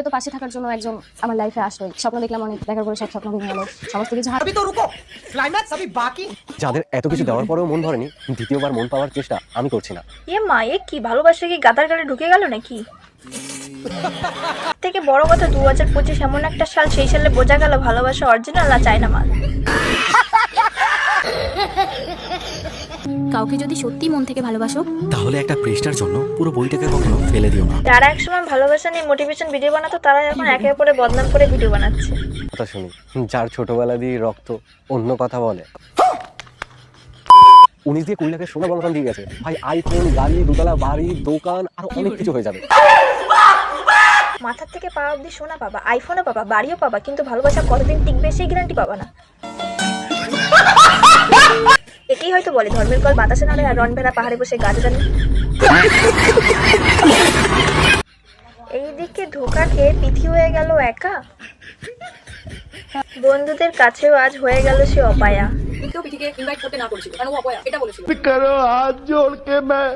তো পাশে থাকার জন্য একজন আমার লাইফে আসলো, স্বপ্ন দেখলাম অনেক, দেখার পরে সব স্বপ্ন ভেঙে গেল, সমস্ত কিছু যাদের এত কিছু দেওয়ার পরেও মন ভরেনি, দ্বিতীয়বার মন পাওয়ার চেষ্টা আমি করছি না। মা এ কি ভালোবাসা কি গাদার গালে ঢুকে গেল নাকি? থেকে বড় কথা 2025 এমন একটা সাল, সেই সালে বোঝা গেল ভালোবাসা অরিজিনাল না চায়না মাল। কাউকে যদি সত্যি মন থেকে ভালোবাসো তাহলে একটা পৃষ্ঠার জন্য পুরো বইটাকে কখনো ফেলে দিও না। যারা একসময় ভালোবাসা নিয়ে মোটিভেশন ভিডিও বানাতো, তারা এখন একে অপরে বদনাম করে ভিডিও বানাচ্ছে। কথা শুনি, যার ছোটবেলা দিয়ে রক্ত অন্য কথা বলে। 19 দিয়ে 20 লাখের সোনা বন্ধন দিয়ে গেছে ভাই, আইফোন, গাড়ি, দুতলা বাড়ি, দোকান আর অনেক কিছু হয়ে যাবে। মাথার থেকে পা অব্দি সোনা পাবা, আইফোনও পাবা, বাড়িও পাবা, কিন্তু ভালোবাসা কতদিন টিকবে সেই গ্যারান্টি পাবা না। একেই হয়তো বলে ধর্মের কল বাতাসে নাড়ে আর রণভেড়া পাহাড়ে বসে গাছ জানে। এইদিকে ধোকা খেয়ে পিথি হয়ে গেল একা, বন্ধুদের কাছেও আজ হয়ে গেল সে অপায়া। কেউ পিঠিকে ইনভাইট করতে না করেছিল কারণ ও অপয়া এটা বলেছিল। करो हाथ जोड़ के मैं